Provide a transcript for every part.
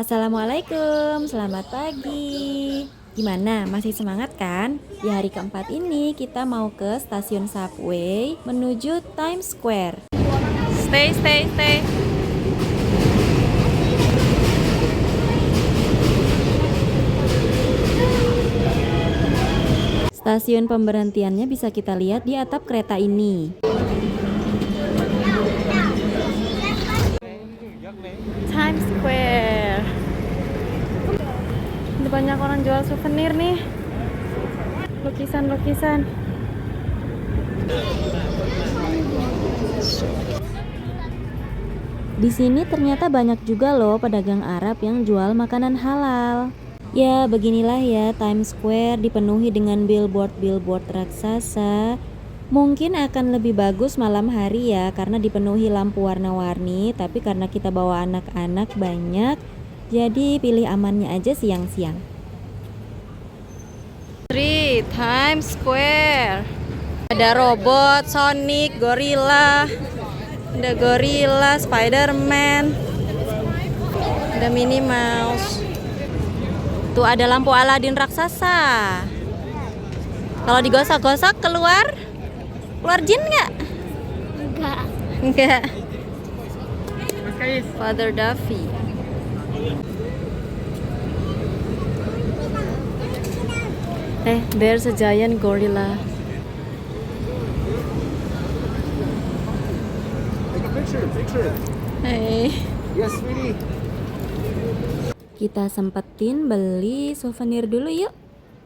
Assalamualaikum, selamat pagi. Gimana, masih semangat kan? Di hari keempat ini kita mau ke stasiun subway menuju Times Square. Stay. Stasiun pemberhentiannya bisa kita lihat di atap kereta ini. Times Square. Ada banyak orang jual souvenir nih. Lukisan. Di sini ternyata banyak juga loh pedagang Arab yang jual makanan halal. Ya, beginilah ya Times Square dipenuhi dengan billboard raksasa. Mungkin akan lebih bagus malam hari ya, karena dipenuhi lampu warna-warni. Tapi karena kita bawa anak-anak banyak, jadi pilih amannya aja siang-siang. Times Square. Ada robot, Sonic, gorila. Ada gorila, Spider-Man. Ada Minnie Mouse. Tuh ada lampu Aladin raksasa. Kalau digosok-gosok keluar jin nggak? Enggak. Father Duffy. There's a giant gorilla. Picture. Hey. Yes, sweetie. Kita sempetin beli souvenir dulu yuk.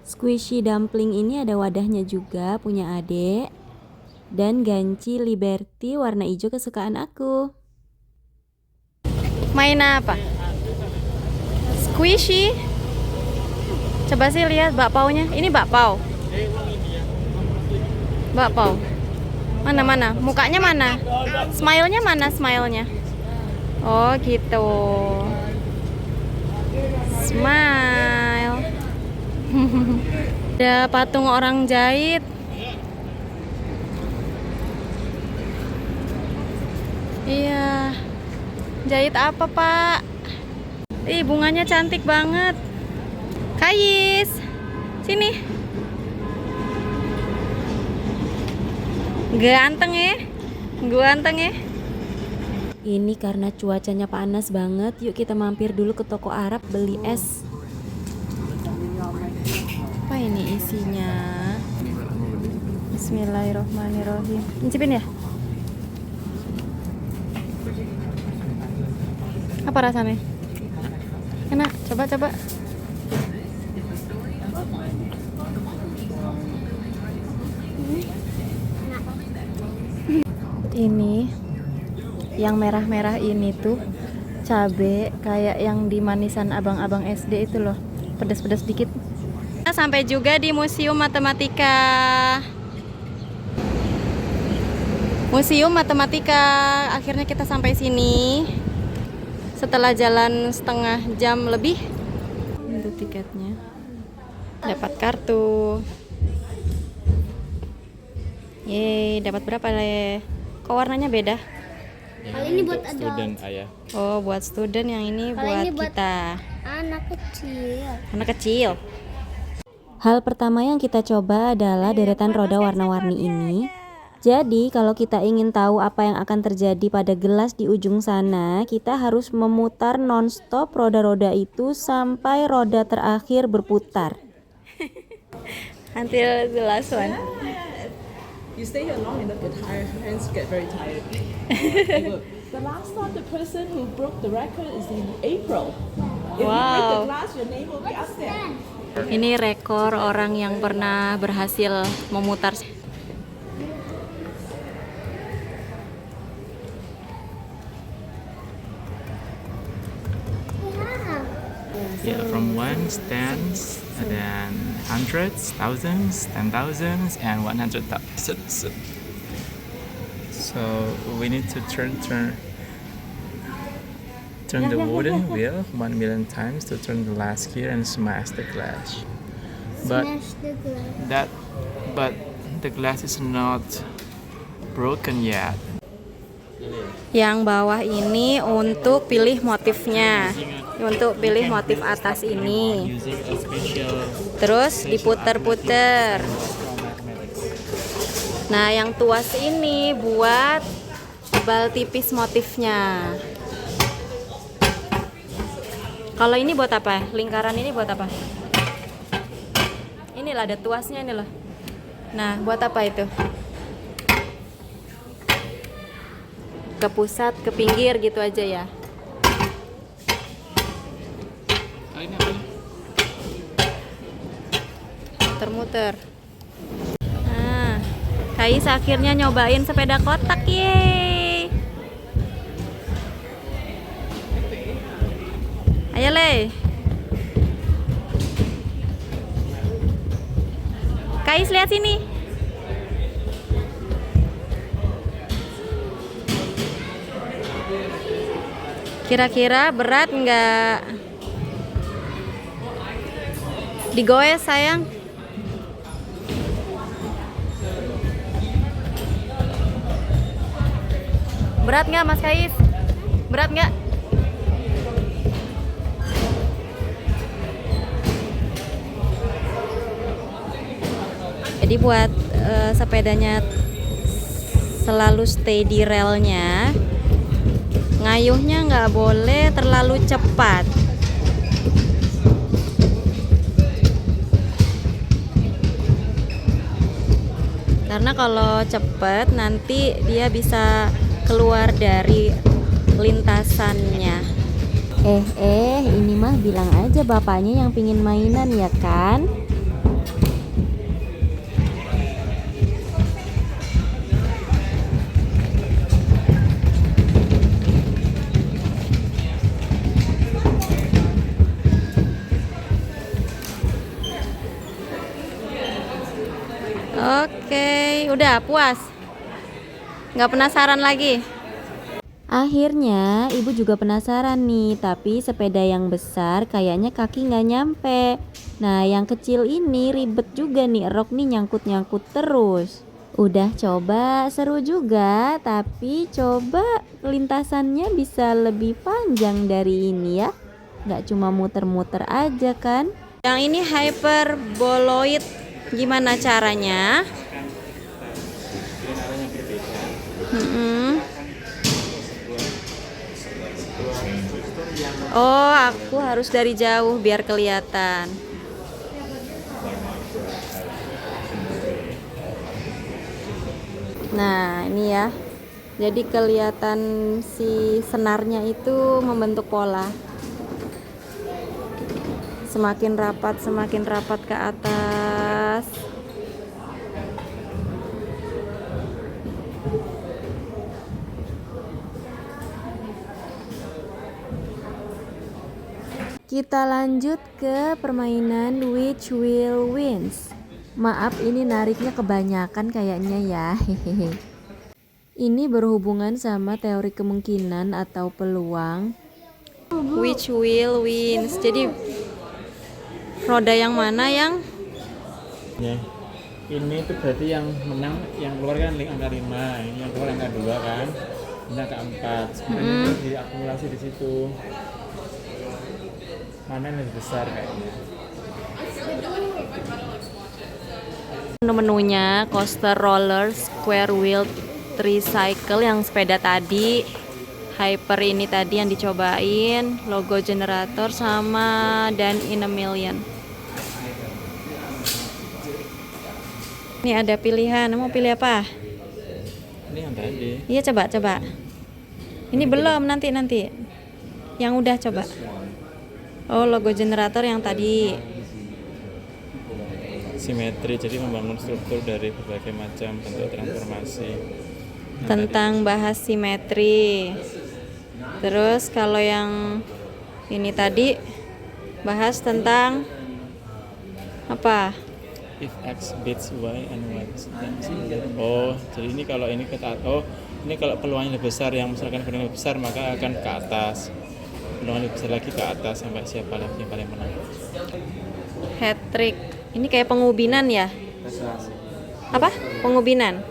Squishy dumpling ini ada wadahnya juga, punya adek. Dan ganci Liberty warna hijau kesukaan aku. Main apa? Squishy. Coba sih lihat bakpaunya. Ini bakpau. Mana? Mukanya mana? Smile-nya mana smile-nya? Oh gitu. Smile. Ada patung orang jahit. Iya. Jahit apa, Pak? Ih, bunganya cantik banget. Kais. Sini. Ganteng ya. Ini karena cuacanya panas banget, yuk kita mampir dulu ke toko Arab beli es. Apa ini isinya? Bismillahirrohmanirrohim. Incipin ya? Apa rasanya? Enak, coba. Ini yang merah-merah ini tuh cabe kayak yang di manisan abang-abang SD itu loh, pedas-pedas dikit. Sampai juga di Museum Matematika. Akhirnya kita sampai sini setelah jalan setengah jam lebih. Itu tiketnya. Dapat kartu. Yeay, dapat berapa Le? Kok warnanya beda? Kalau ini buat student ayah. Oh, buat student, yang ini buat kita. Anak kecil. Hal pertama yang kita coba adalah deretan roda warna-warni ini. Jadi, kalau kita ingin tahu apa yang akan terjadi pada gelas di ujung sana, kita harus memutar non-stop roda-roda itu sampai roda terakhir berputar. Until the last one. You stay here long enough, your hands get very tired. The last time the person who broke the record is in April. If you break the glass, your name will be up there. Ini rekor orang yang pernah berhasil memutar. Yeah, from ones, tens, and then hundreds, thousands, 10,000s, and 100,000s. So we need to turn the wooden wheel 1 million times to turn the last gear and smash the glass. But the glass is not broken yet. Yang bawah ini untuk pilih motifnya, untuk pilih motif atas ini. Using a special Terus diputer-puter. Nah, yang tuas ini buat tebal tipis motifnya. Kalau ini buat apa? Lingkaran ini buat apa? Inilah ada tuasnya ini loh. Nah, buat apa itu? Ke pusat, ke pinggir gitu aja ya. ini apa? Muter-muter. Nah, Kais akhirnya nyobain sepeda kotak, yeay. Ayo Le. Kais lihat sini. Kira-kira berat nggak? Digoes sayang. Berat nggak Mas Kais? Berat nggak? Jadi buat sepedanya selalu stay di relnya, ngayuhnya nggak boleh terlalu cepat. Karena kalau cepat nanti dia bisa keluar dari lintasannya. Ini mah bilang aja bapaknya yang pingin mainan ya kan? Oke, udah puas? Nggak penasaran lagi? Akhirnya ibu juga penasaran nih, tapi sepeda yang besar kayaknya kaki nggak nyampe. Nah, yang kecil ini ribet juga nih, rok nih nyangkut-nyangkut terus. Udah coba, seru juga, tapi coba lintasannya bisa lebih panjang dari ini ya. Nggak cuma muter-muter aja kan? Yang ini hyperboloid, gimana caranya? Oh, aku harus dari jauh biar kelihatan. Nah, ini ya. Jadi kelihatan si senarnya itu membentuk pola. Semakin rapat ke atas. Kita lanjut ke permainan Which Will Wins. Maaf ini nariknya kebanyakan kayaknya ya. Hehehe. Ini berhubungan sama teori kemungkinan atau peluang. Which will wins. Jadi roda yang mana yang Ya. Ini tuh berarti yang menang, yang keluar kan angka 5, ini yang keluar angka 2 kan. Ini angka 4. Sebenarnya itu diakumulasi di situ. Mana yang lebih besar kayaknya? Menu-menunya coaster, roller, square wheel, tricycle yang sepeda tadi, hyper ini tadi yang dicobain, logo generator sama dan in a million. Ini ada pilihan, mau pilih apa? Ini yang tadi. Iya coba. Ini belum, nanti. Yang udah coba. Oh, logo generator yang tadi. Simetri, jadi membangun struktur dari berbagai macam bentuk transformasi. Tentang bahas simetri. Terus kalau yang ini tadi bahas tentang apa? If X beats Y and Y. Oh, jadi ini kalau ini ini kalau peluangnya lebih besar, yang misalkan peluangnya lebih besar maka akan ke atas. Peluangnya lebih besar lagi ke atas sampai siapa lagi yang paling menang. Hat trick. Ini kayak pengubinan ya? Apa? Pengubinan.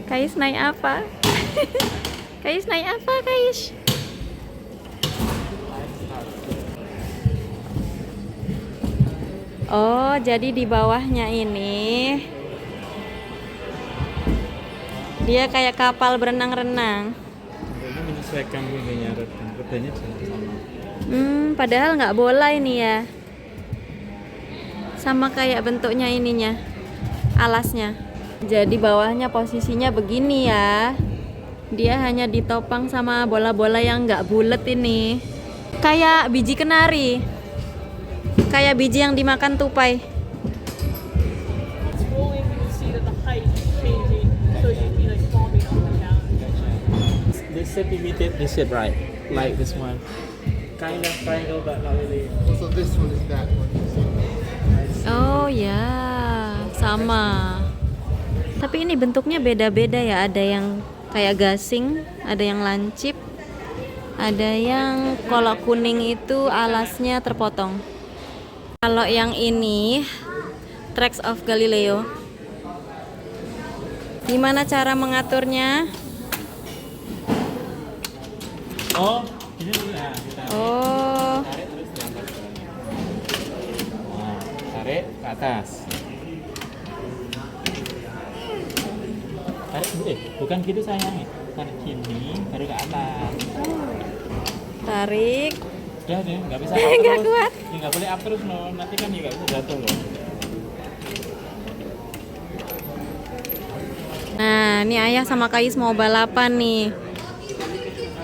Kais naik apa? Kais naik apa, Kais? Oh, jadi di bawahnya ini dia kayak kapal berenang-renang. Ini menyesuaikan ininya rodanya sama. Padahal nggak bola ini ya. Sama kayak bentuknya ininya, alasnya. Jadi bawahnya posisinya begini ya. Dia hanya ditopang sama bola-bola yang nggak bulat ini. Kayak biji kenari. Kayak biji yang dimakan tupai. It's rolling, you see that the height is changing, so you'd be like bobbing up and down. This shape imitate this shape, right? Like this one. Kind of triangle, but not really. So this one is that one. Oh ya, sama. Tapi ini bentuknya beda-beda ya. Ada yang kayak gasing, ada yang lancip, ada yang kalau kuning itu alasnya terpotong. Kalau yang ini Tracks of Galileo. Gimana cara mengaturnya? Oh, ini dulu ya. Oh, Tarik terus diangkat. Nah, tarik ke atas. Tarik dulu bukan gitu sayang. Tarik gini, baru ke atas. tarik. Udah deh, nggak bisa up Nggak terus. kuat. Ya, nggak boleh up terus loh, nanti kan ya nggak bisa jatuh loh. Nah, ini ayah sama Kais mau balapan nih.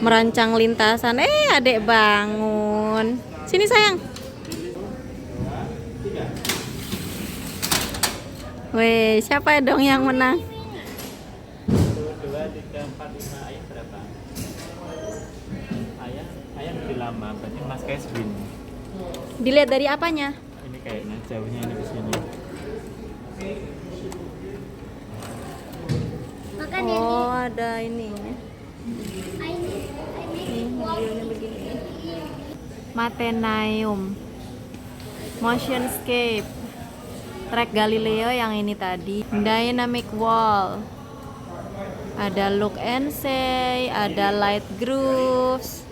Merancang lintasan. Adek bangun. Sini sayang. Weh, siapa dong yang menang? 1, 2, 3, 4, 5, ayah berapa? Ayah lebih lama, berarti Mas Kais win. Dilihat dari apanya? Ini kayaknya jauhnya ini ke sini. Oh, ada ini. Nih, mobilnya begini. Mathenaeum. Motionscape. Track Galileo yang ini tadi. Dynamic wall. Ada look and say, ada light grooves.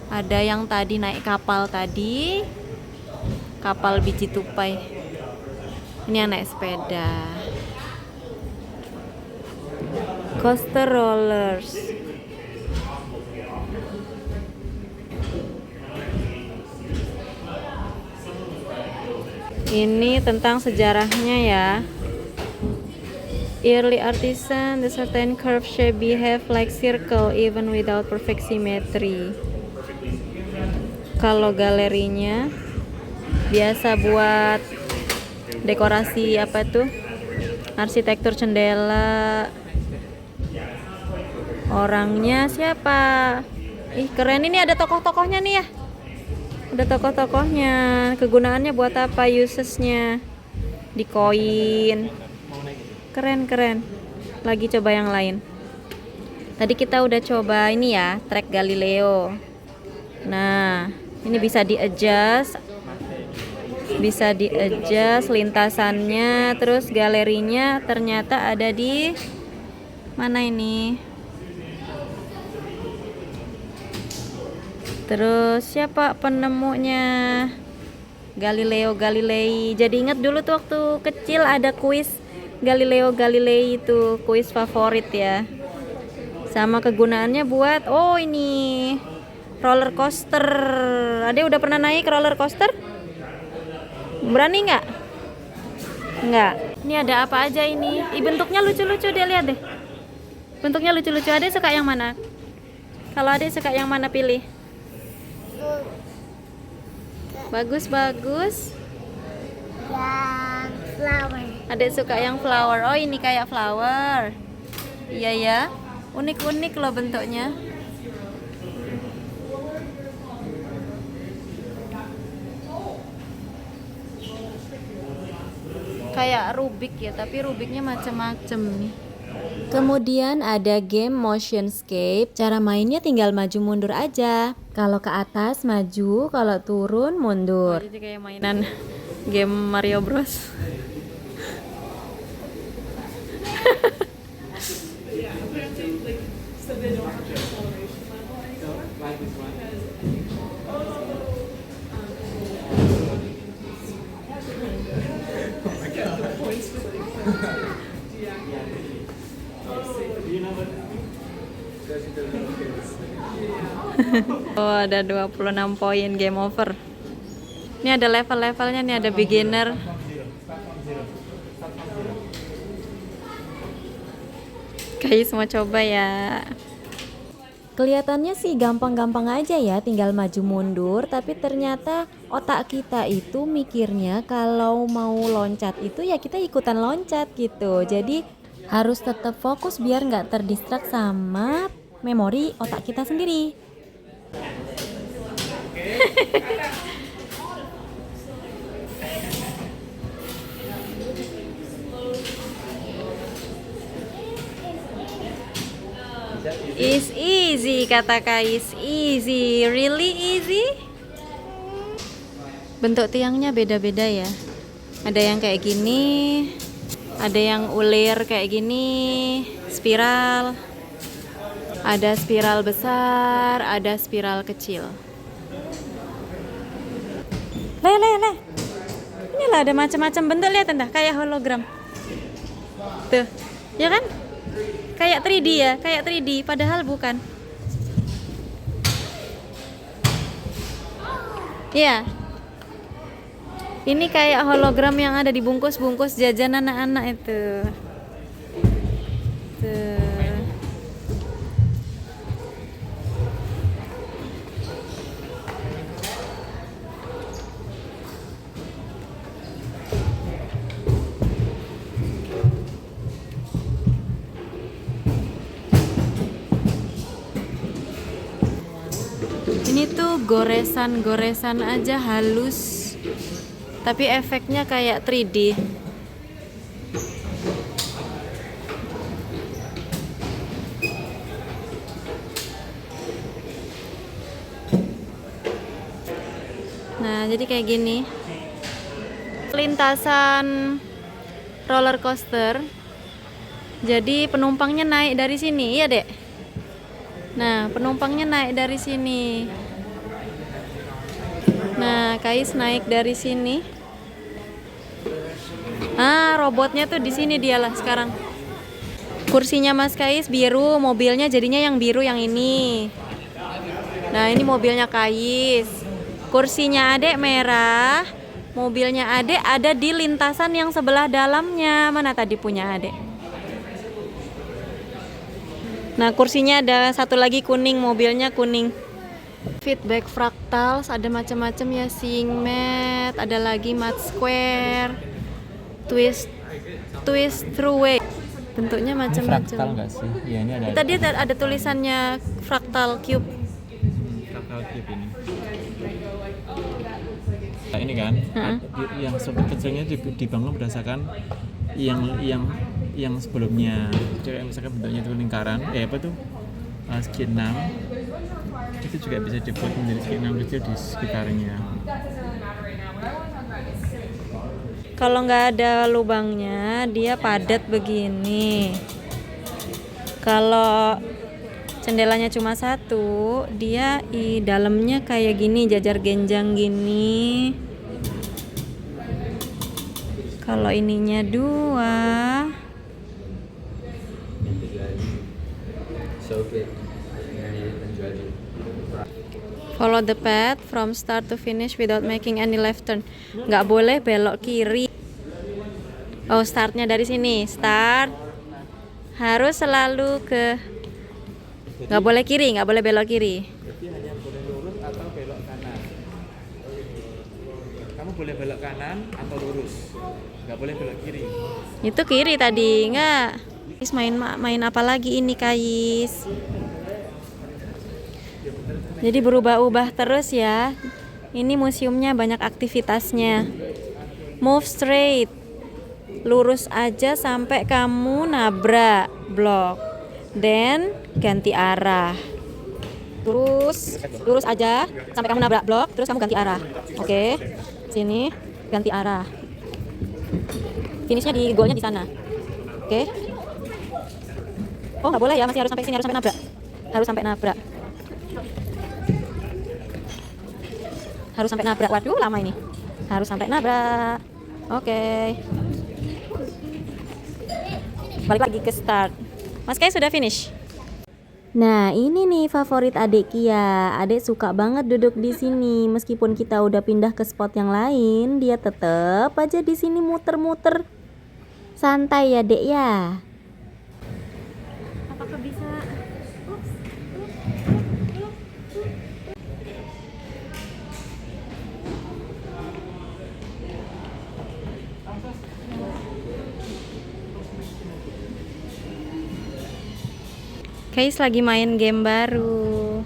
Ada yang tadi naik kapal tadi. Kapal biji tupai. Ini yang naik sepeda. Coaster rollers. Ini tentang sejarahnya ya. Early artisan, the certain curve shape behave like circle even without perfect symmetry. Kalau galerinya biasa buat dekorasi apa tuh? Arsitektur jendela. Orangnya siapa? Ih, keren, ini ada tokoh-tokohnya nih ya. Ada tokoh-tokohnya. Kegunaannya buat apa? Usesnya di koin. Keren. Lagi coba yang lain. Tadi kita udah coba ini ya, track Galileo. Nah, ini bisa di-adjust. Bisa di-adjust lintasannya, terus galerinya ternyata ada di mana ini? Terus siapa penemunya? Galileo Galilei. Jadi ingat dulu tuh waktu kecil ada kuis Galileo Galilei, itu kuis favorit ya. Sama kegunaannya buat ini roller coaster. Ade udah pernah naik roller coaster? Berani nggak? Nggak. Ini ada apa aja ini? Bentuknya lucu-lucu deh, lihat deh. Bentuknya lucu-lucu. Ade suka yang mana? Kalau Ade suka yang mana, pilih? Bagus. Yang flower. Adek suka yang flower. Oh, ini kayak flower. Iya ya. Unik-unik loh bentuknya. Kayak Rubik ya, tapi Rubiknya macam-macam nih. Kemudian ada game Motionscape. Cara mainnya tinggal maju mundur aja. Kalau ke atas maju, kalau turun mundur. Jadi kayak mainan game Mario Bros. Oh, ada 26 poin, game over. Ini ada level-levelnya nih, ada beginner. Guys, mau coba ya. Kelihatannya sih gampang-gampang aja ya, tinggal maju mundur, tapi ternyata otak kita itu mikirnya kalau mau loncat itu ya kita ikutan loncat gitu. Jadi harus tetap fokus biar nggak terdistrak sama memori otak kita sendiri. Is easy, kata Kais. Easy, really easy. Bentuk tiangnya beda-beda ya. Ada yang kayak gini, ada yang ulir kayak gini, spiral. Ada spiral besar, ada spiral kecil. Le. Inilah ada macam-macam bentuk, lihat entah kayak hologram. Tuh, ya kan? Kayak 3D ya, kayak 3D, padahal bukan. Iya. Ini kayak hologram yang ada di bungkus-bungkus jajan anak-anak itu. Tuh. Ini tuh goresan-goresan aja halus, tapi efeknya kayak 3D. Nah, jadi kayak gini. Lintasan roller coaster. Jadi penumpangnya naik dari sini, iya Dek? Nah, penumpangnya naik dari sini. Nah, Kais naik dari sini. Ah, robotnya tuh di sini dialah sekarang. Kursinya Mas Kais biru, mobilnya jadinya yang biru yang ini. Nah, ini mobilnya Kais. Kursinya Adek merah, mobilnya Adek ada di lintasan yang sebelah dalamnya. Mana tadi punya Adek? Nah, kursinya ada satu lagi kuning, mobilnya kuning. Feedback fractals, ada macam-macam ya, seeing mat, ada lagi mat square, twist through way. Bentuknya macam-macam. Fractal nggak sih? Ya, ini ada. Tadi ada tulisannya fractal cube. Fractal cube ini. Nah, ini kan, yang kecilnya dibangun berdasarkan yang sebelumnya. Jadi misalkan bentuknya itu lingkaran, segi 6, itu juga bisa dibuat menjadi segi 6 kecil di sekitarnya. Kalau nggak ada lubangnya, dia padat begini. Kalau jendelanya cuma satu, dia di dalamnya kayak gini, jajar genjang gini. Kalau ininya 2. Follow the path from start to finish without making any left turn. Nggak boleh belok kiri. Oh, startnya dari sini. Start. Harus selalu ke. Nggak boleh kiri, nggak boleh belok kiri. Jadi hanya boleh lurus atau belok kanan. Kamu boleh belok kanan atau lurus. Nggak boleh belok kiri. Itu kiri tadi, nggak. Kais main apa lagi ini, Kais? Jadi berubah-ubah terus ya. Ini museumnya banyak aktivitasnya. Move straight. Lurus aja sampai kamu nabrak blok. Then ganti arah. Lurus aja sampai kamu nabrak blok, terus kamu ganti arah. Oke. Sini ganti arah. Finishnya di goalnya di sana. Oke. Oh, nggak boleh ya, masih harus sampai sini, harus sampai nabrak. Harus sampai nabrak. Harus sampai nabrak. Waduh, lama ini. Harus sampai nabrak. Oke. Balik lagi ke start. Mas Kai sudah finish? Nah, ini nih favorit adik Kia. Adik suka banget duduk di sini. Meskipun kita udah pindah ke spot yang lain, dia tetap aja di sini muter-muter. Santai ya, Dek ya. Apakah bisa? Kais lagi main game baru.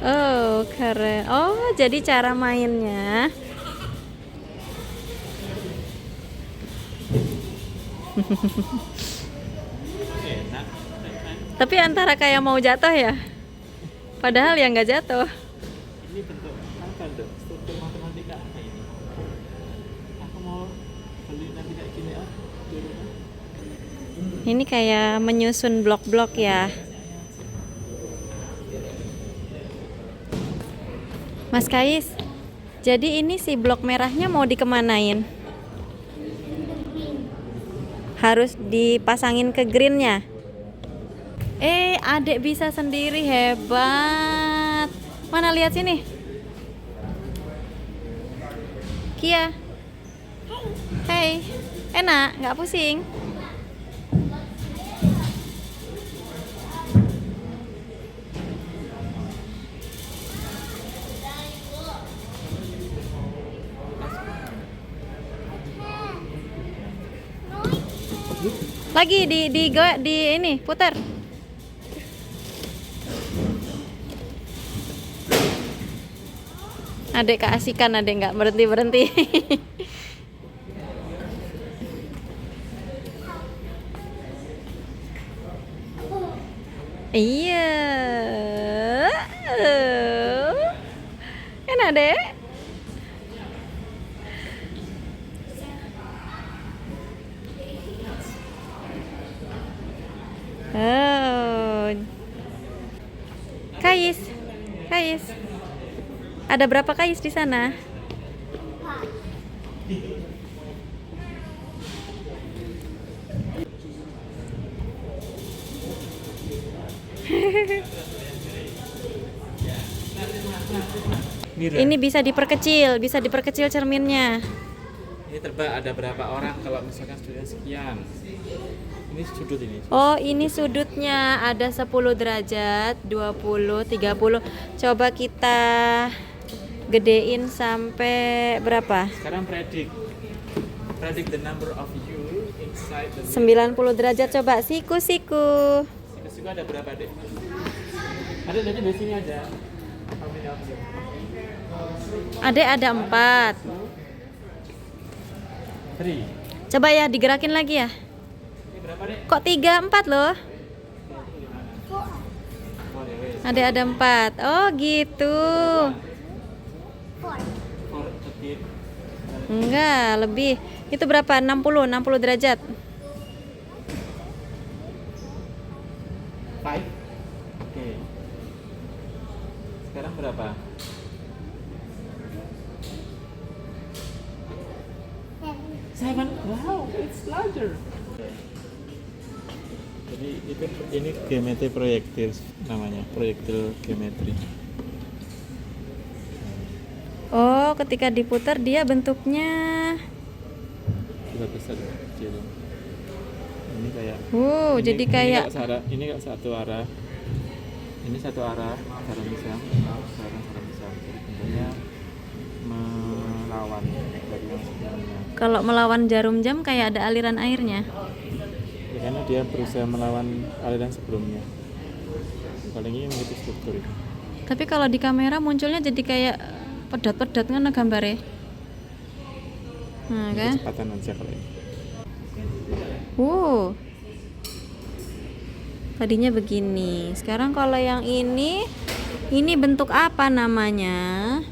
Oh, keren. Oh, jadi cara mainnya. Tapi antara kayak mau jatuh ya, padahal ya nggak jatuh. Ini bentuk apa tuh? Struktur matematika apa ini? Aku mau beli nanti kayak gini di rumah. Ini kayak menyusun blok-blok ya. Mas Kais, jadi ini si blok merahnya mau dikemanain? Harus dipasangin ke greennya. Adek bisa sendiri, hebat. Mana lihat sini. Kia. Hey, enak, nggak pusing. Lagi di ini putar. Adek keasikan, adek nggak berhenti. Iya. Enak dek. Oh. Kais. Ada berapa kais di sana? Ini bisa diperkecil cerminnya. Ini tebak ada berapa orang kalau misalkan sudutnya sekian. Ini sudut ini. Oh, ini sudutnya ada 10 derajat, 20, 30. Coba kita gedein sampai berapa? Sekarang predict the number of you inside the 90 derajat, coba siku. siku ada berapa, Dek? Ada di sini ada. Adek ada 4. 3. Coba ya digerakin lagi ya. Ini berapa, Dek? Kok 3, 4 loh? Adek ada 4. Oh gitu. Enggak, lebih. Itu berapa? 60 derajat. 5. Oke. Sekarang berapa? 7. Wow, it's larger. Jadi ini geometri proyektil namanya, proyektil geometri. Oh, ketika diputar dia bentuknya. Juga besar kecil. Ini kayak. Jadi kayak. Ini nggak satu arah. Ini satu arah jarum jam, jarum jam. Jadi bentuknya melawan dari yang sebelumnya. Kalau melawan jarum jam kayak ada aliran airnya. Ya, karena dia berusaha melawan aliran sebelumnya. Paling ini begitu struktur. Tapi kalau di kamera munculnya jadi kayak pedat-pedat kan gambarnya. Nah, kan? Kecepatan aja kalau ini. Tadinya begini. Sekarang kalau yang ini bentuk apa namanya?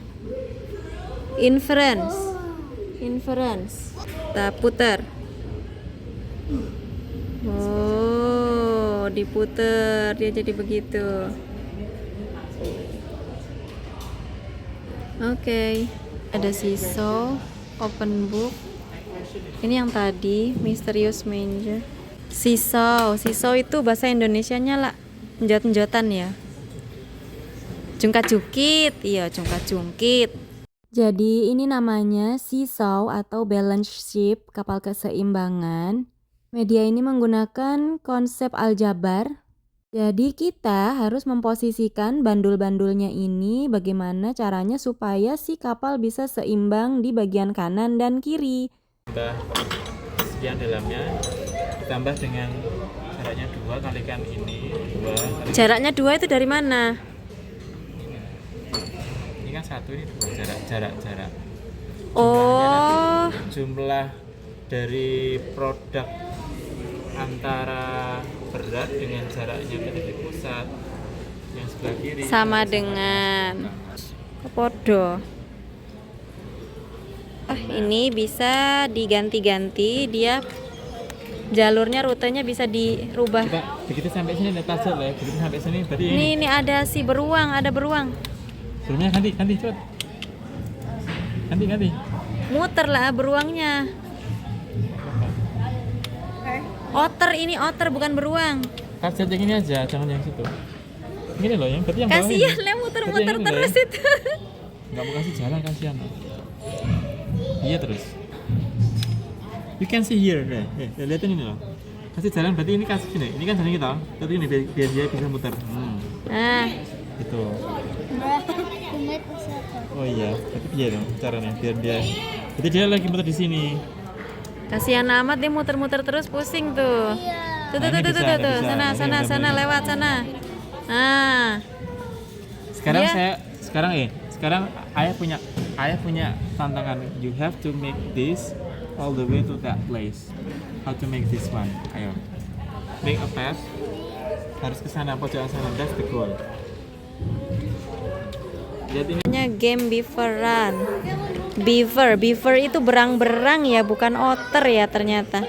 Inference. Kita putar. Oh, diputer dia jadi begitu. Oke. Ada seesaw, open book. Ini yang tadi, Mysterious Manger. Seesaw itu bahasa Indonesianya lah, njot-njotan ya. Jungkat-jungkit, iya jungkat-jungkit. Jadi ini namanya seesaw atau balance ship, kapal keseimbangan. Media ini menggunakan konsep aljabar. Jadi kita harus memposisikan bandul-bandulnya ini bagaimana caranya supaya si kapal bisa seimbang di bagian kanan dan kiri. Kita sekian dalamnya ditambah dengan jaraknya 2 kalikan ini 2 Jaraknya 2 itu dari mana? ini kan 1 ini 2 jarak Oh, jumlah dari produk antara berat dengan jaraknya ke titik pusat yang sebelah kiri sama dengan podo. Ini bisa diganti-ganti, dia jalurnya, rutenya bisa dirubah. kita begitu sampai sini ada puzzle ya, begitu sampai sini berarti Ini ada si beruang, ada beruang. sebelumnya ganti cepet ganti Muter lah beruangnya. Otter bukan beruang. kasih yang ini aja, jangan yang situ. Ini loh yang berarti yang bawah ini. Kasihan lah muter-muter Berarti yang ini terus loh itu. nggak mau kasih jalan, kasihan loh. Iya terus. You can see here deh. Lihatin ini loh. Kasih jalan berarti ini kasih sini. Ini kan jalan kita. Tapi ini biar dia bisa muter. Nah, Gitu. Oh iya, tapi biar dong caranya biar dia. Berarti dia lagi muter di sini. kasihan amat dia muter-muter terus, pusing tuh. Tuh, Nah, ini bisa. sana, lewat sana. Nah, Sekarang Dia- sekarang ayah punya tantangan. You have to make this all the way to that place. How to make this one? Ayo. Make a path. Harus ke sana, pojok sana. That's the goal. Jadi ini namanya game Beaver Run. Beaver itu berang-berang ya, bukan otter ya ternyata.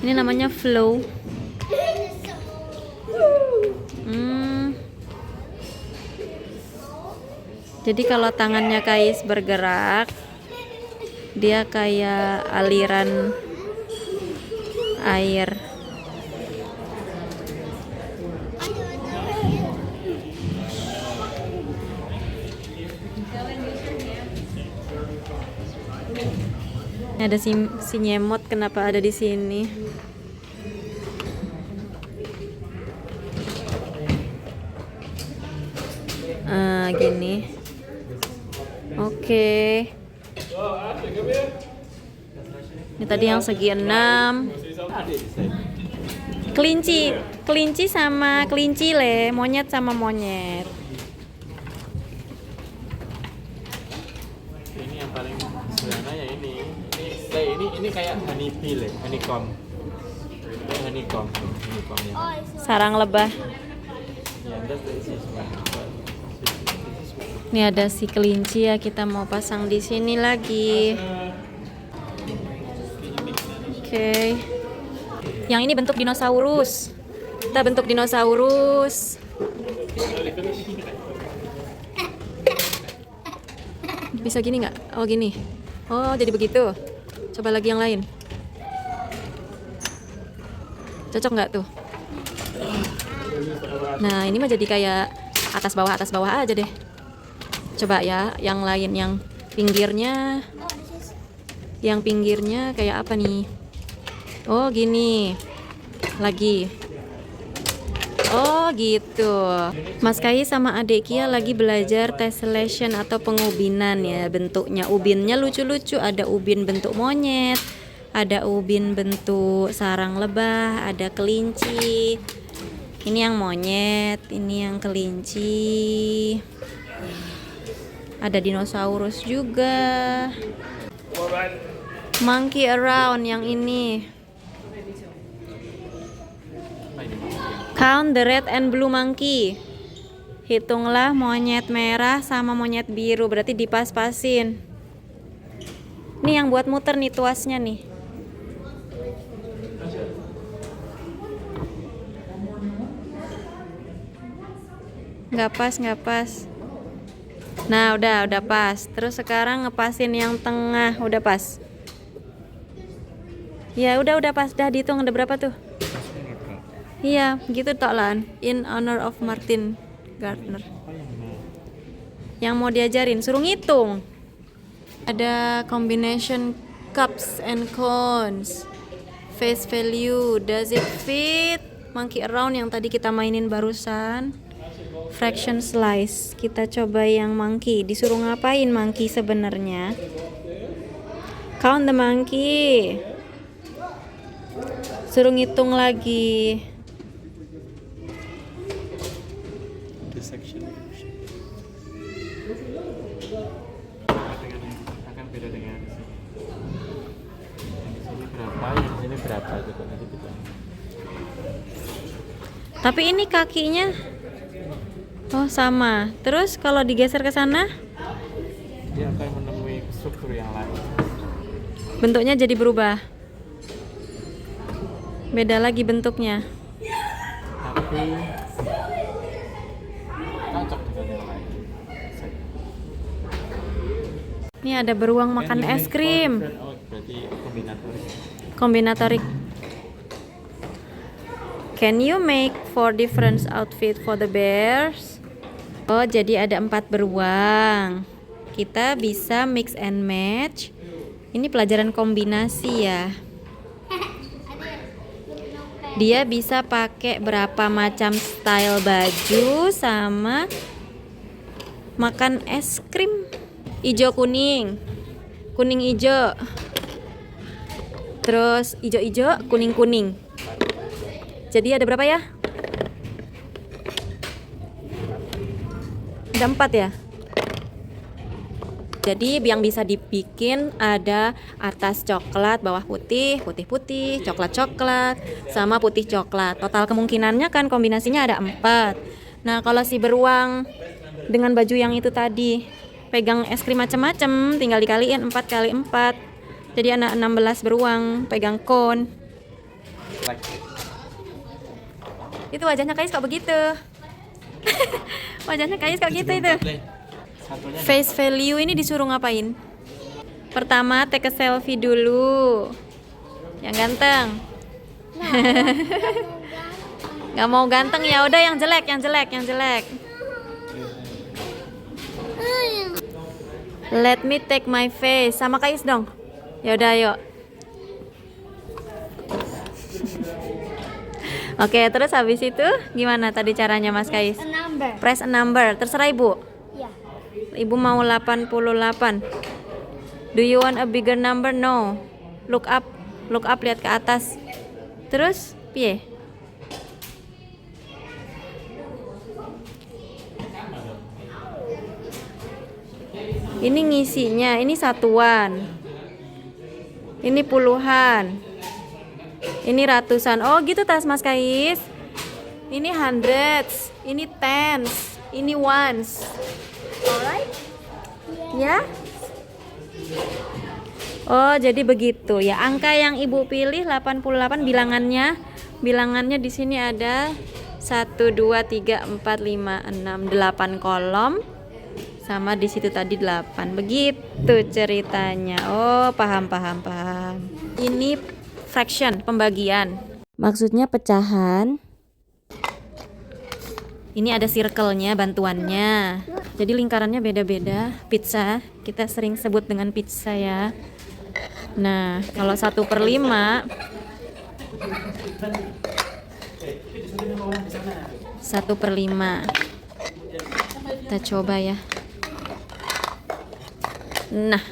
Ini namanya flow. Jadi kalau tangannya Kais bergerak, dia kayak aliran air. Ada si nyemot, kenapa ada di sini? Gini. Oke. Ini tadi yang segi 6. Kelinci sama kelinci le, monyet sama monyet. ini yang paling sederhana ya ini. Ini kayak honeybee le, honeycomb. Honeycomb ya. Sarang lebah. Yeah, that's the easiest one. Ini ada si kelinci ya, kita mau pasang di sini lagi. Oke. Yang ini bentuk dinosaurus. Kita bentuk dinosaurus. Bisa gini nggak? Oh gini. Oh jadi begitu. Coba lagi yang lain. Cocok nggak tuh? Nah ini mah jadi kayak atas bawah aja deh. Coba ya yang lain, yang pinggirnya kayak apa nih? Oh gini lagi. Oh gitu. Mas Kai sama adik Kia lagi belajar tessellation atau pengubinan ya. Bentuknya ubinnya lucu-lucu. Ada ubin bentuk monyet, ada ubin bentuk sarang lebah, ada kelinci. Ini yang monyet, ini yang kelinci. Ada dinosaurus juga. Monkey around yang ini. Count the red and blue monkey. Hitunglah monyet merah sama monyet biru, berarti dipas-pasin. Nih yang buat muter nih tuasnya nih. Nggak pas. Nah, udah pas. Terus sekarang ngepasin yang tengah, udah pas. Ya, udah pas. Dah dihitung ada berapa tuh? Iya, gitu tok lan. In honor of Martin Gardner. Yang mau diajarin, suruh ngitung. Ada combination cups and cones. Face value, does it fit? Monkey around yang tadi kita mainin barusan. Fraction slice, kita coba yang monkey. Disuruh ngapain monkey sebenarnya? Count the monkey. Suruh ngitung lagi. Dissection akan beda dengan di sini. Yang di sini berapa, yang di sini berapa gitu nanti kita. Tapi ini kakinya oh sama. Terus kalau digeser ke sana, Dia akan menemui struktur yang lain. bentuknya jadi berubah. Beda lagi bentuknya. Tapi cocok dengan yang lain. Ini ada beruang makan es krim. Oh, berarti kombinatorik. Kombinatorik. Can you make 4 different outfit for the bears? Oh, jadi ada 4 beruang. Kita bisa mix and match. Ini pelajaran kombinasi ya. Dia bisa pakai berapa macam style baju sama makan es krim. Ijo kuning. Kuning ijo. Terus ijo-ijo, kuning-kuning. Jadi ada berapa ya? Ada 4 ya? Jadi yang bisa dibikin ada atas coklat, bawah putih, putih-putih, coklat-coklat, sama putih coklat. Total kemungkinannya kan kombinasinya ada 4. Nah kalau si beruang dengan baju yang itu tadi pegang es krim macam-macam, tinggal dikaliin 4 kali 4. Jadi ada 16 beruang pegang cone. Itu wajahnya Kais kok begitu? Wajahnya Kais kok gitu itu? Face value ini disuruh ngapain? Pertama take a selfie dulu. Yang ganteng. Gak mau ganteng ya udah yang jelek. Let me take my face. Sama Kais dong. Ya udah yuk. Oke, terus habis itu gimana tadi caranya Mas Kais? A number. Press a number. Terserah Ibu. Ya. Ibu mau 88. Do you want a bigger number? No. Look up, lihat ke atas. Terus piye? Ini ngisinya, ini satuan. Ini puluhan. Ini ratusan. Oh, gitu tas Mas Kais. Ini hundreds, ini tens, ini ones. Alright? Ya? Oh, jadi begitu ya. Angka yang Ibu pilih 88 bilangannya di sini ada 1 2 3 4 5 6 8 kolom. Sama di situ tadi 8. Begitu ceritanya. Oh, paham. Ini fraction, pembagian. Maksudnya pecahan. Ini ada circle-nya, bantuannya. Jadi lingkarannya beda-beda. Pizza, kita sering sebut dengan pizza ya. Nah, kalau 1/5 1/5 kita coba ya. Nah,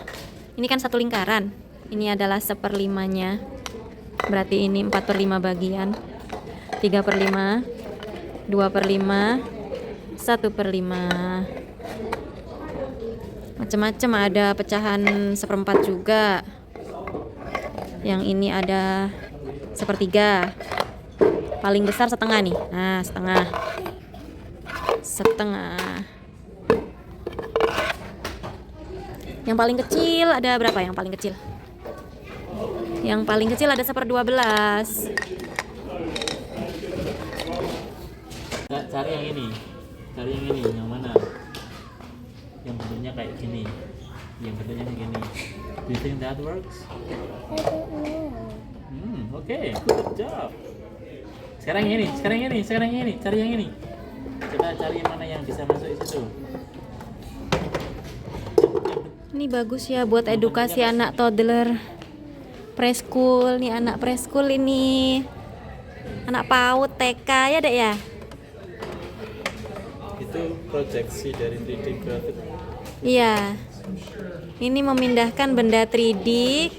ini kan satu lingkaran. Ini adalah 1/5-nya. Berarti ini 4/5 bagian. 3/5, 2/5, 1/5. Macam-macam, ada pecahan 1/4 juga. Yang ini ada 1/3. Paling besar setengah nih. Nah, setengah. Yang paling kecil ada berapa yang paling kecil? Yang paling kecil ada 1/12. Cari yang ini. Cari yang ini, yang mana? Yang bentuknya kayak gini. Yang bentuknya kayak gini. Do you think that works? I don't know. Oke, good job. Sekarang yang ini. Cari yang ini. Coba cari yang mana yang bisa masuk di situ. Ini bagus ya buat edukasi anak toddler preschool nih, anak preschool ini. Anak PAUD TK ya, Dek ya? Itu proyeksi dari 3D graphic. Iya. Ini memindahkan benda 3D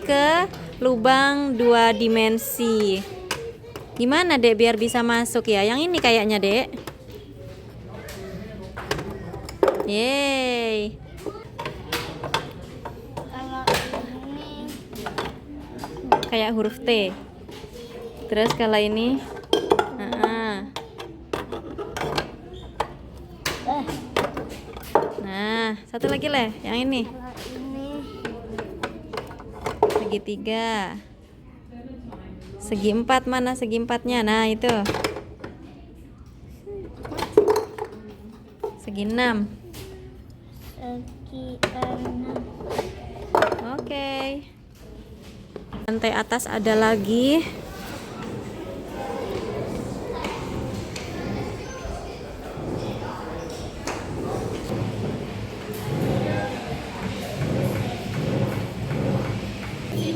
ke lubang 2 dimensi. Gimana, Dek, biar bisa masuk ya? Yang ini kayaknya, Dek. Yeay. Kalau ini Kayak huruf T. Terus kalau ini Nah, satu lagi leh, yang ini. kalau ini Segitiga. Segi 4 mana segi 4-nya? Nah, itu. Segi 6. segi 6. Oke. Lantai atas ada lagi.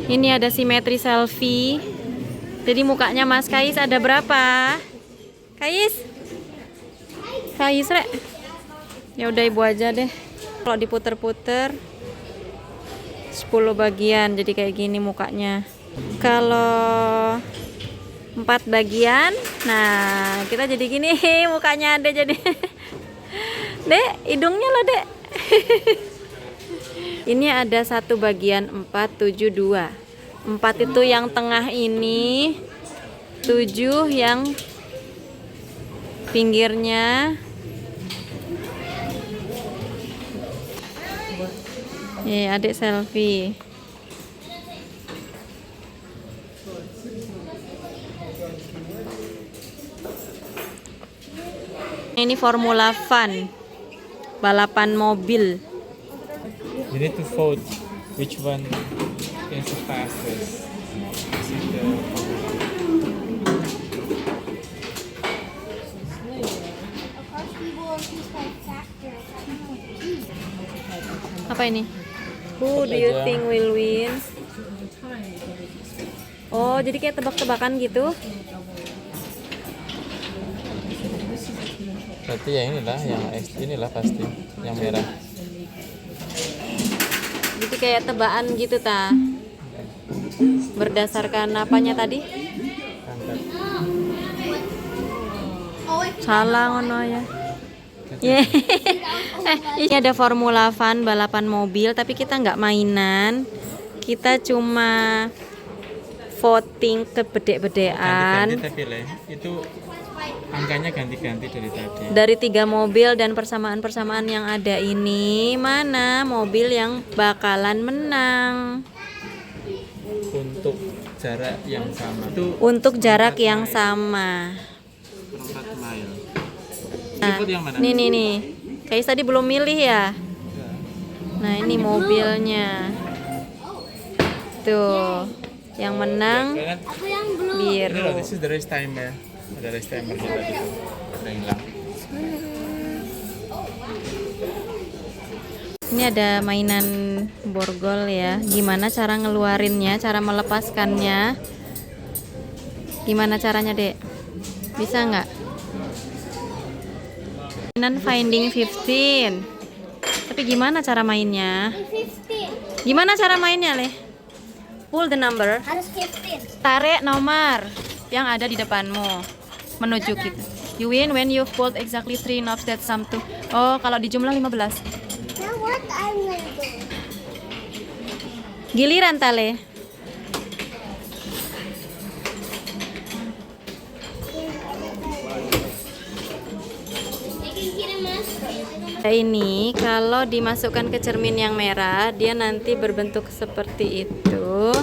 Ini ada simetri selfie. Jadi mukanya Mas Kais ada berapa? Kais? Kais, Rek. Ya udah ibu aja deh. Kalau diputer-puter 10 bagian jadi kayak gini mukanya. Kalau 4 bagian, nah kita jadi gini mukanya Ade jadi. Dek, hidungnya loh, Dek. Ini ada 1 bagian 4, 7, 2. 4 itu yang tengah ini, 7 yang pinggirnya. Adik selfie. Ini Formula Fun, balapan mobil. You need to vote which one is the fastest. Is it the Of course we will choose like factor. Apa ini? Who do you think will win? Oh, jadi kayak tebak-tebakan gitu. Berarti ya inilah yang inilah pasti yang merah. Jadi kayak tebakan gitu ta. Berdasarkan apanya tadi? Angkat. Salah ngono ya. Ini ada Formula Fun, balapan mobil, tapi kita nggak mainan. Kita cuma voting ke bedek-bedekan. Ganti-ganti tapi Le, itu angkanya ganti-ganti dari tadi. Dari 3 mobil dan persamaan-persamaan yang ada ini, mana mobil yang bakalan menang? Untuk jarak yang sama. Itu Untuk jarak yang sama. 4 mile. Nah, Ikut yang mana? nih. Kais tadi belum milih ya? Nah, ini mobilnya. Tuh, yang menang Aku yang blue. Ini loh, biru. this is the race timer. Ada race timernya tadi tuh. Udah hilang. Ini ada mainan borgol ya. Gimana cara ngeluarinnya, cara melepaskannya? Gimana caranya, Dek? Bisa nggak? Mainan Finding 15. Tapi gimana cara mainnya? 15. Gimana cara mainnya, Le? Pull the number. Harus 15. Tarik nomor yang ada di depanmu menuju kita. You win when you've pulled exactly 3 knobs that sum to. Oh, kalau di jumlah 15. Now what I'm gonna do? Giliran tale. Ini kalau dimasukkan ke cermin yang merah, dia nanti berbentuk seperti itu.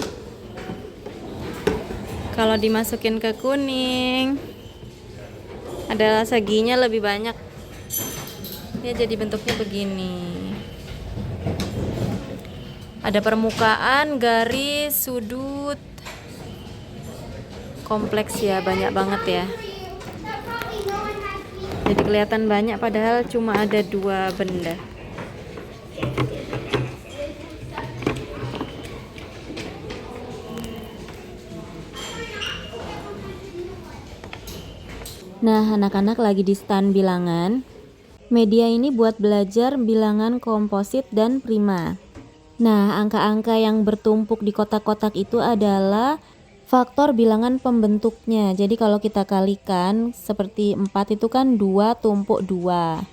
Kalau dimasukin ke kuning, adalah seginya lebih banyak. Dia jadi bentuknya begini. Ada permukaan, garis, sudut. Kompleks ya, banyak banget ya. Jadi kelihatan banyak padahal cuma ada 2 benda. Nah, anak-anak lagi di stand bilangan. Media ini buat belajar bilangan komposit dan prima. Nah, angka-angka yang bertumpuk di kotak-kotak itu adalah faktor bilangan pembentuknya. Jadi kalau kita kalikan seperti 4 itu kan 2 tumpuk 2.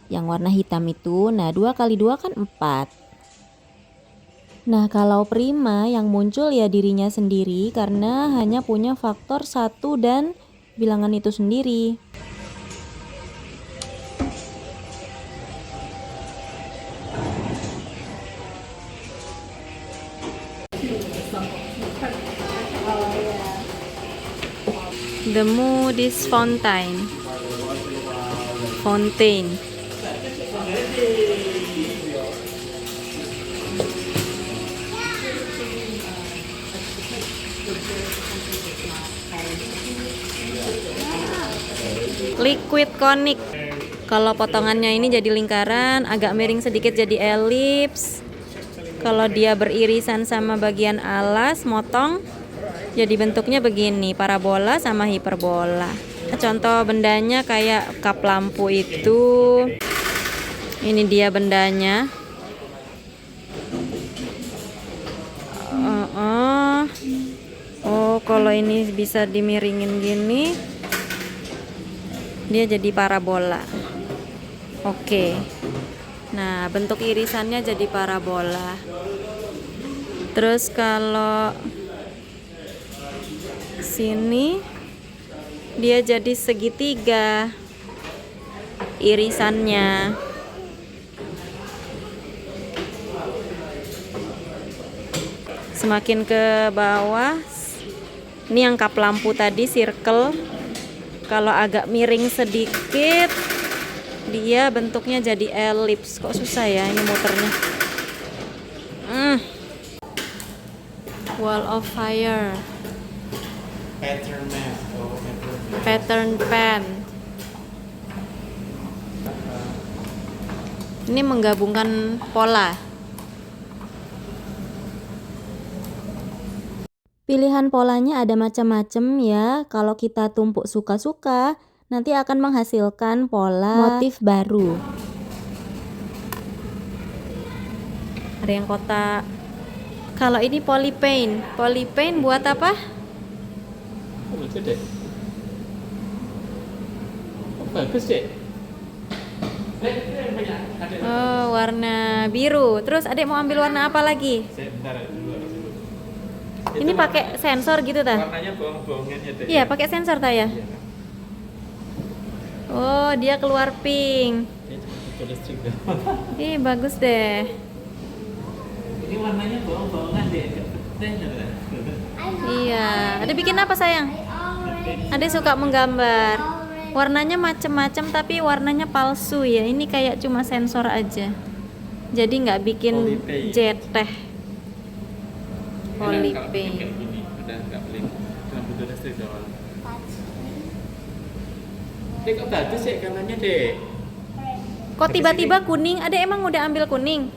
Yang warna hitam itu, nah 2 kali 2 kan 4. Nah, kalau prima yang muncul ya dirinya sendiri karena hanya punya faktor 1 dan bilangan itu sendiri. The mood is fountain. Fountain. Liquid conic. Kalau potongannya ini jadi lingkaran, agak miring sedikit jadi elips. Kalau dia beririsan sama bagian alas, motong, jadi bentuknya begini, parabola sama hiperbola. Contoh bendanya kayak kap lampu itu. Ini dia bendanya. Oh, kalau ini bisa dimiringin gini, dia jadi parabola. Oke. Nah, bentuk irisannya jadi parabola. Terus kalau sini dia jadi segitiga irisannya. Semakin ke bawah, ini yang kap lampu tadi circle. Kalau agak miring sedikit, dia bentuknya jadi elips. Kok susah ya ini muternya. Wall of fire. Pattern map. Pattern pen. Ini menggabungkan pola. Pilihan polanya ada macam-macam ya. Kalau kita tumpuk suka-suka, nanti akan menghasilkan pola motif baru. Ada yang kotak. Kalau ini polypaint. Polypaint buat apa? Lucu deh. Bagus deh. Oh, warna biru. Terus adek mau ambil warna apa lagi? Bentar dulu. Ini pakai sensor gitu ta? Warnanya bohong-bohongan ya deh. Iya, pakai sensor ta ya? Oh, dia keluar pink. Dia cuma butuh listrik deh. Ih, bagus deh. Ini warnanya bohong-bohongan deh. Iya. Adek bikin apa sayang? Adek suka menggambar. Warnanya macem-macem tapi warnanya palsu ya. Ini kayak cuma sensor aja. Jadi nggak bikin jeteh. Polypaint. Kayak gini, udah nggak beli. Cuma butuh listrik doang. Dek, kok bagus sih kamarnya dek? Kok tiba-tiba kuning? Adek emang udah ambil kuning?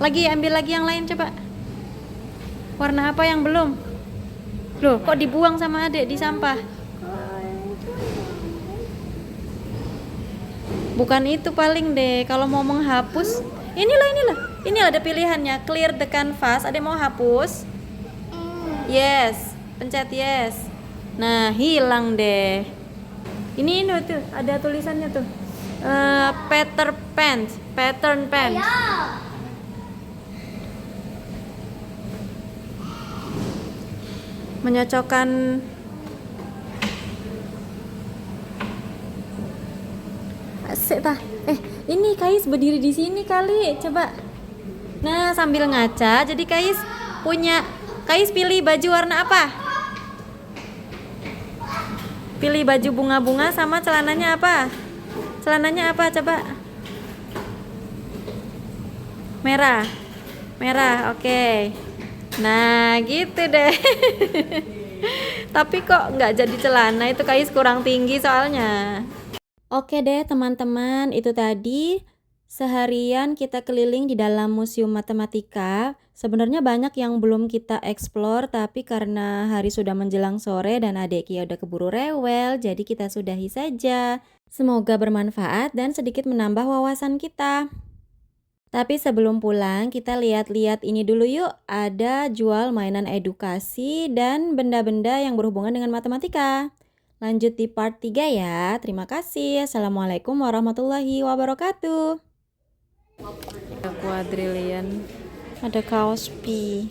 Lagi ambil lagi yang lain coba. Warna apa yang belum? Loh, kok dibuang sama adek di sampah? Bukan itu paling deh. Kalau mau menghapus, inilah. Ini ada pilihannya, clear the canvas. Adek mau hapus? Yes, pencet yes. Nah, hilang deh. Ini tuh, ada tulisannya tuh. Pattern pen. Menyocokkan Sik tah. Ini Kais berdiri di sini kali. Coba. Nah, sambil ngaca, jadi Kais pilih baju warna apa? Pilih baju bunga-bunga sama celananya apa? Celananya apa coba? Merah. Merah, oke. Nah, gitu deh. Tapi kok nggak jadi celana, itu Kais kurang tinggi soalnya. Oke deh teman-teman, itu tadi seharian kita keliling di dalam Museum Matematika. Sebenarnya banyak yang belum kita explore, tapi karena hari sudah menjelang sore dan adik Kia udah keburu rewel, jadi kita sudahi saja. Semoga bermanfaat dan sedikit menambah wawasan kita. Tapi sebelum pulang, kita lihat-lihat ini dulu yuk. Ada jual mainan edukasi dan benda-benda yang berhubungan dengan matematika. Lanjut di part 3 ya. Terima kasih. Assalamualaikum warahmatullahi wabarakatuh. Ada kuadrilian, ada kaos pi.